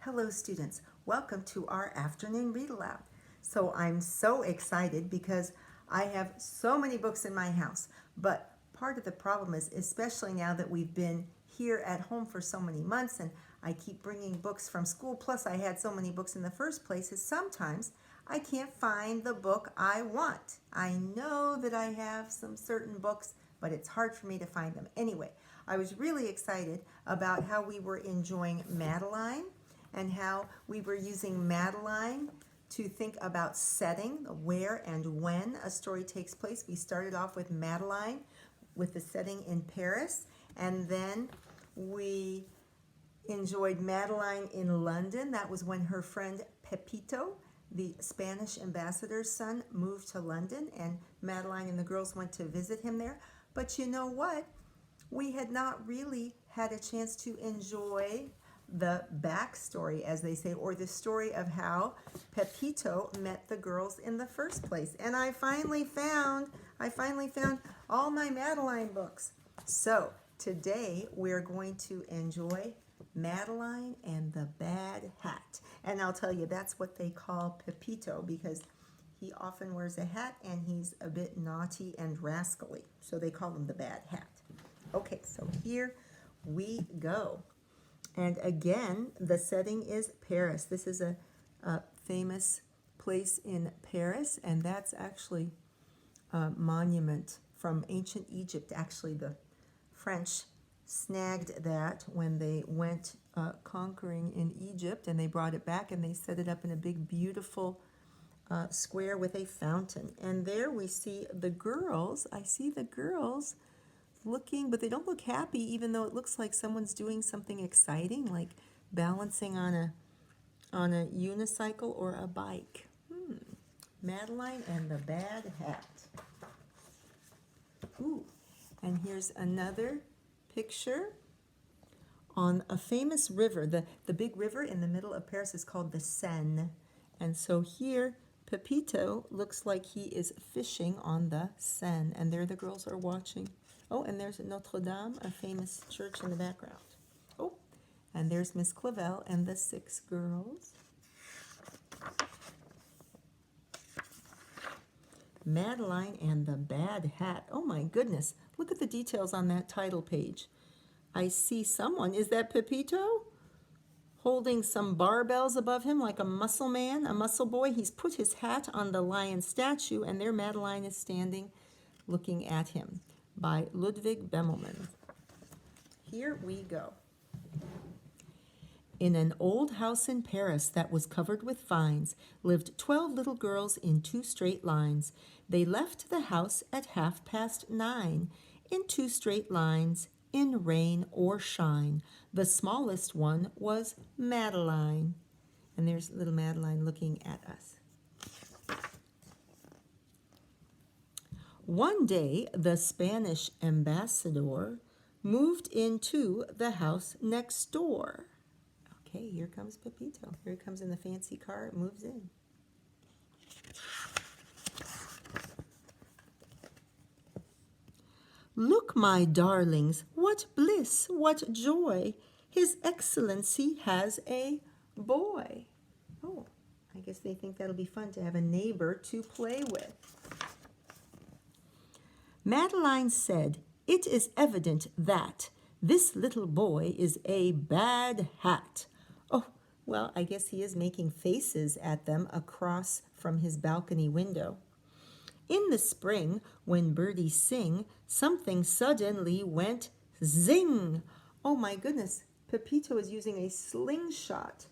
Hello students, welcome to our afternoon read aloud. So I'm so excited because I have so many books in my house, but part of the problem is, especially now that we've been here at home for so many months and I keep bringing books from school, plus I had so many books in the first place, is sometimes I can't find the book I want. I know that I have some certain books, but it's hard for me to find them. Anyway, I was really excited about how we were enjoying Madeline and how we were using Madeline to think about setting, where and when a story takes place. We started off with Madeline with the setting in Paris, and then we enjoyed Madeline in London. That was when her friend Pepito, the Spanish ambassador's son, moved to London, and Madeline and the girls went to visit him there. But you know what? We had not really had a chance to enjoy the backstory, as they say, or the story of how Pepito met the girls in the first place. And I finally found all my Madeline books. So today we're going to enjoy Madeline and the Bad Hat. And I'll tell you, that's what they call Pepito because he often wears a hat and he's a bit naughty and rascally. So they call him the Bad Hat. Okay, so here we go. And again, the setting is Paris. This is a famous place in Paris, and that's actually a monument from ancient Egypt. Actually, the French snagged that when they went conquering in Egypt, and they brought it back, and they set it up in a big, beautiful square with a fountain. And there we see the girls. I see the girls looking, but they don't look happy, even though it looks like someone's doing something exciting, like balancing on a unicycle or a bike. Madeline and the Bad Hat. Ooh, and here's another picture on a famous river. The big river in the middle of Paris is called the Seine. And so here, Pepito looks like he is fishing on the Seine, and there the girls are watching. Oh, and there's Notre Dame, a famous church in the background. Oh, and there's Miss Clavel and the 6 girls. Madeline and the Bad Hat. Oh my goodness, look at the details on that title page. I see someone, is that Pepito? Holding some barbells above him like a muscle man, a muscle boy. He's put his hat on the lion statue, and there Madeline is standing looking at him. By Ludwig Bemelmans. Here we go. In an old house in Paris that was covered with vines lived 12 little girls in 2 straight lines. They left the house at 9:30 in 2 straight lines, in rain or shine. The smallest one was Madeline. And there's little Madeline looking at us. One day, the Spanish ambassador moved into the house next door. Okay, here comes Pepito. Here he comes in the fancy car. It moves in. Look, my darlings, what bliss, what joy. His Excellency has a boy. Oh, I guess they think that'll be fun to have a neighbor to play with. Madeline said, "It is evident that this little boy is a bad hat." Oh, well, I guess he is making faces at them across from his balcony window. In the spring, when birdies sing, something suddenly went zing. Oh my goodness, Pepito is using a slingshot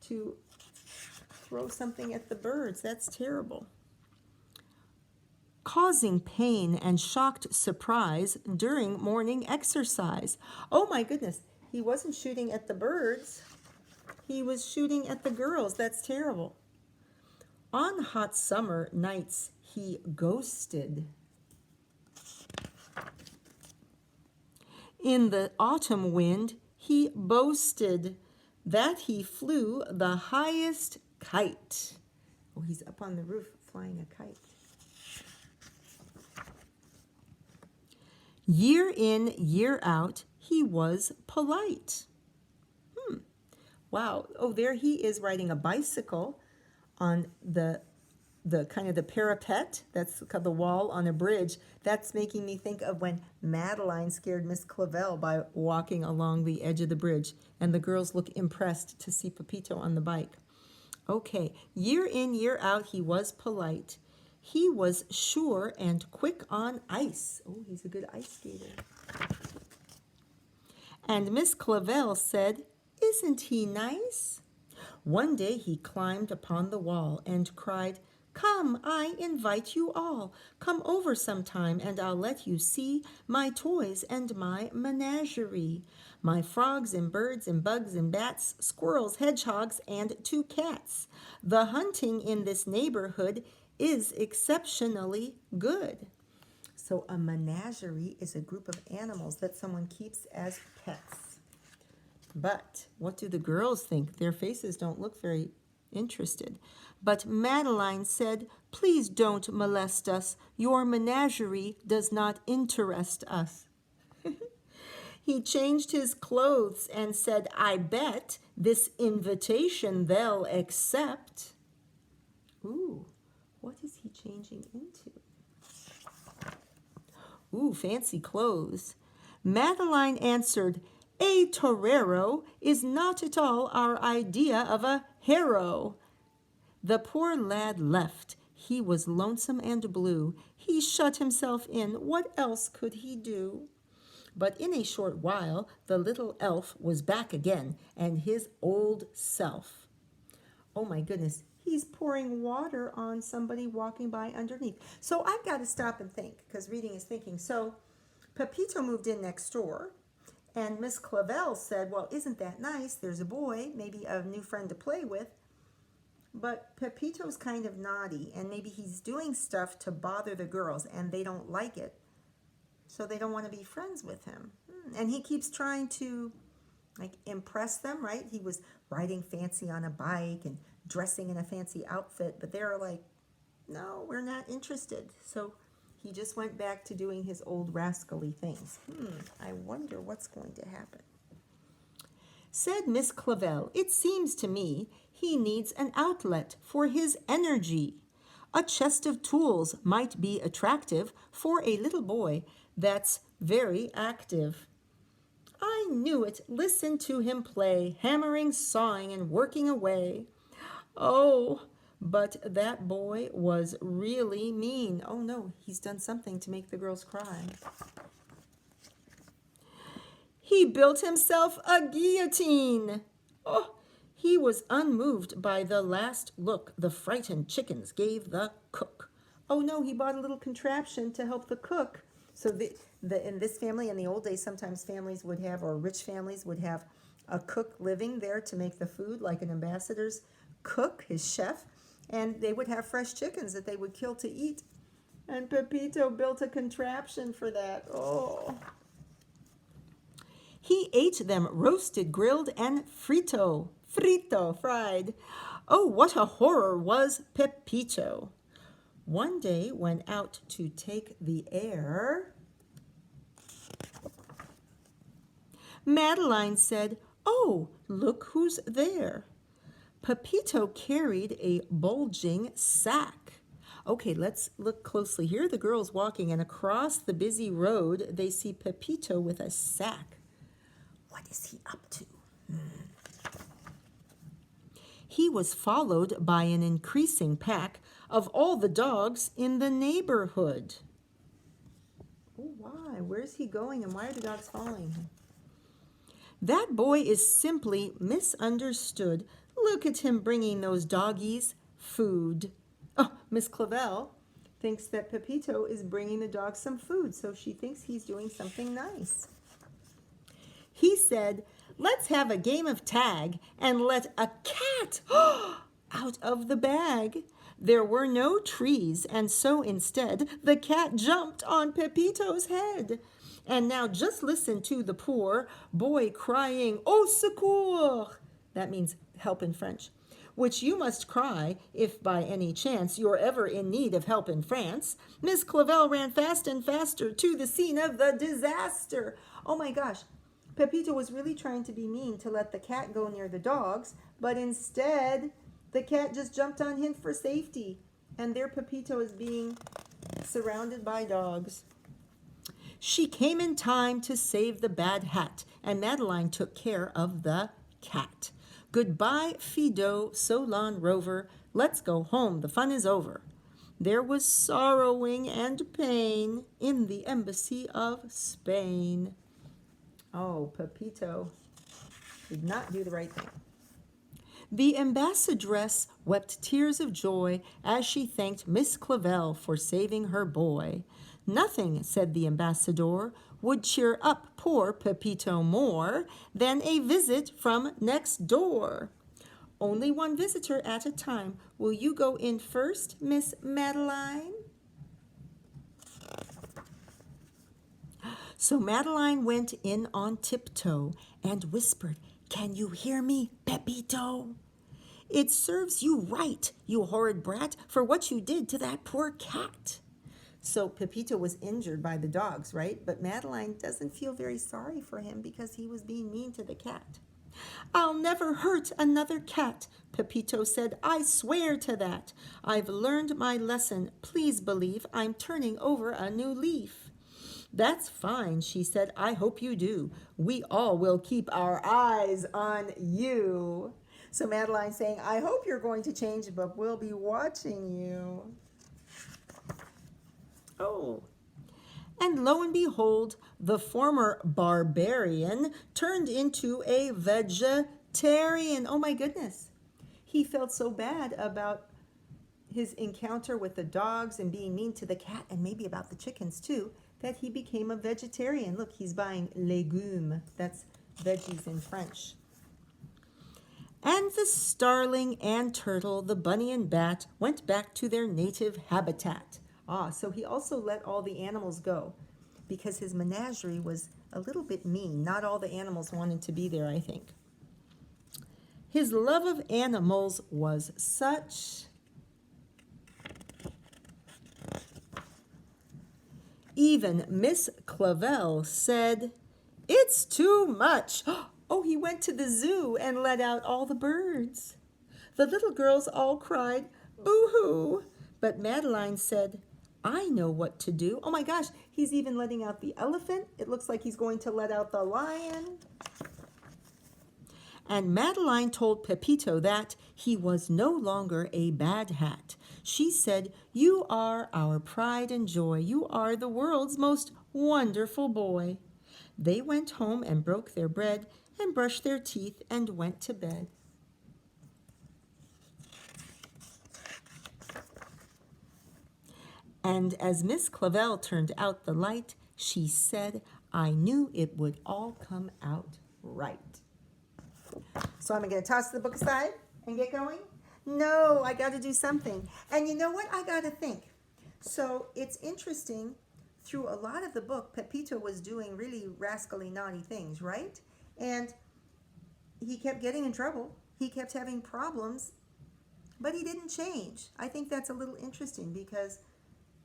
to throw something at the birds. That's terrible. Causing pain and shocked surprise during morning exercise. Oh my goodness, he wasn't shooting at the birds. He was shooting at the girls. That's terrible. On hot summer nights, he ghosted. In the autumn wind, he boasted that he flew the highest kite. Oh, he's up on the roof flying a kite. Year in, year out, he was polite. wow. Oh, there he is riding a bicycle on the kind of the parapet. That's the wall on a bridge. That's making me think of when Madeline scared Miss Clavel by walking along the edge of the bridge, and the girls look impressed to see Pepito on the bike. Okay, year in, year out, he was polite. He was sure and quick on ice. Oh, he's a good ice skater. And Miss Clavel said, "Isn't he nice?" One day he climbed upon the wall and cried, "Come, I invite you all. Come over sometime and I'll let you see my toys and my menagerie. My frogs and birds and bugs and bats, squirrels, hedgehogs, and 2 cats. The hunting in this neighborhood is exceptionally good." So a menagerie is a group of animals that someone keeps as pets. But what do the girls think? Their faces don't look very interested. But Madeline said, "Please don't molest us. Your menagerie does not interest us." He changed his clothes and said, "I bet this invitation they'll accept." Ooh, what is he changing into? Ooh, fancy clothes. Madeline answered, "A torero is not at all our idea of a hero." The poor lad left. He was lonesome and blue. He shut himself in. What else could he do? But in a short while, the little elf was back again, and his old self. Oh my goodness, he's pouring water on somebody walking by underneath. So I've got to stop and think, because reading is thinking. So Pepito moved in next door, and Miss Clavel said, "Well, isn't that nice? There's a boy, maybe a new friend to play with." But Pepito's kind of naughty, and maybe he's doing stuff to bother the girls, and they don't like it. So they don't want to be friends with him. And he keeps trying to impress them, right? He was riding fancy on a bike and dressing in a fancy outfit, but they're like, "No, we're not interested." So he just went back to doing his old rascally things. I wonder what's going to happen. Said Miss Clavel, "It seems to me he needs an outlet for his energy. A chest of tools might be attractive for a little boy that's very active." I knew it. Listen to him play, hammering, sawing, and working away. Oh, but that boy was really mean. Oh no, he's done something to make the girls cry. He built himself a guillotine. Oh, he was unmoved by the last look the frightened chickens gave the cook. Oh no, he bought a little contraption to help the cook. So in this family, in the old days, sometimes families would have, or rich families would have, a cook living there to make the food, like an ambassador's cook, his chef, and they would have fresh chickens that they would kill to eat. And Pepito built a contraption for that. Oh. He ate them roasted, grilled, and frito, fried. Oh, what a horror was Pepito. One day went out to take the air. Madeline said, "Oh, look who's there." Pepito carried a bulging sack. Okay, let's look closely. Here are the girls walking, and across the busy road, they see Pepito with a sack. What is he up to? He was followed by an increasing pack of all the dogs in the neighborhood. Oh, why? Where's he going, and why are the dogs following him? That boy is simply misunderstood. Look at him bringing those doggies food. Oh, Miss Clavel thinks that Pepito is bringing the dogs some food, so she thinks he's doing something nice. He said, "Let's have a game of tag and let a cat out of the bag." There were no trees, and so instead the cat jumped on Pepito's head. And now just listen to the poor boy crying, "Au secours!" That means help in French. Which you must cry if by any chance you're ever in need of help in France. Miss Clavel ran fast and faster to the scene of the disaster. Oh my gosh. Pepito was really trying to be mean to let the cat go near the dogs, but instead the cat just jumped on him for safety. And there Pepito is being surrounded by dogs. She came in time to save the bad hat, and Madeline took care of the cat. Goodbye, Fido, so long, Rover. Let's go home, the fun is over. There was sorrowing and pain in the embassy of Spain. Oh, Pepito did not do the right thing. The ambassadress wept tears of joy as she thanked Miss Clavel for saving her boy. Nothing, said the ambassador, would cheer up poor Pepito more than a visit from next door. Only one visitor at a time. Will you go in first, Miss Madeline? So Madeline went in on tiptoe and whispered, Can you hear me, Pepito? It serves you right, you horrid brat, for what you did to that poor cat. So Pepito was injured by the dogs, right? But Madeline doesn't feel very sorry for him because he was being mean to the cat. I'll never hurt another cat, Pepito said. I swear to that. I've learned my lesson. Please believe I'm turning over a new leaf. That's fine, she said. I hope you do. We all will keep our eyes on you. So Madeline's saying, I hope you're going to change, but we'll be watching you. Oh. And lo and behold, the former barbarian turned into a vegetarian. Oh my goodness. He felt so bad about his encounter with the dogs and being mean to the cat, and maybe about the chickens too, that he became a vegetarian. Look, he's buying légumes. That's veggies in French. And the starling and turtle, the bunny and bat, went back to their native habitat. So he also let all the animals go because his menagerie was a little bit mean. Not all the animals wanted to be there, I think. His love of animals was such. Even Miss Clavel said, It's too much. Oh, he went to the zoo and let out all the birds. The little girls all cried, Boo-hoo. But Madeline said, I know what to do. Oh my gosh, he's even letting out the elephant. It looks like he's going to let out the lion. And Madeline told Pepito that he was no longer a bad hat. She said, You are our pride and joy. You are the world's most wonderful boy. They went home and broke their bread and brushed their teeth and went to bed. And as Miss Clavel turned out the light, she said, I knew it would all come out right. So I'm going to toss the book aside and get going? No, I got to do something. And you know what? I got to think. So it's interesting, through a lot of the book, Pepito was doing really rascally, naughty things, right? And he kept getting in trouble. He kept having problems, but he didn't change. I think that's a little interesting because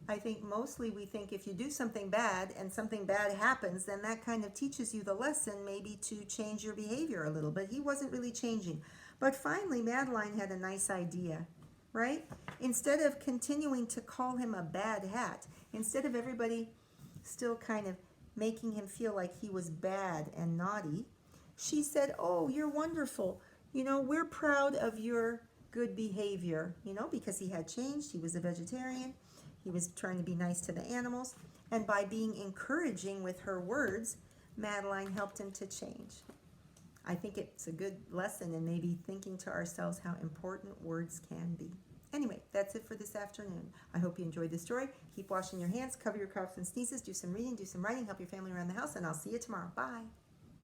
I think mostly we think if you do something bad and something bad happens, then that kind of teaches you the lesson maybe to change your behavior a little. But he wasn't really changing. But finally, Madeline had a nice idea, right? Instead of continuing to call him a bad hat, instead of everybody still kind of making him feel like he was bad and naughty, she said, oh, you're wonderful. You know, we're proud of your good behavior, you know, because he had changed. He was a vegetarian. He was trying to be nice to the animals. And by being encouraging with her words, Madeline helped him to change. I think it's a good lesson in maybe thinking to ourselves how important words can be. Anyway, that's it for this afternoon. I hope you enjoyed the story. Keep washing your hands, cover your coughs and sneezes, do some reading, do some writing, help your family around the house, and I'll see you tomorrow. Bye.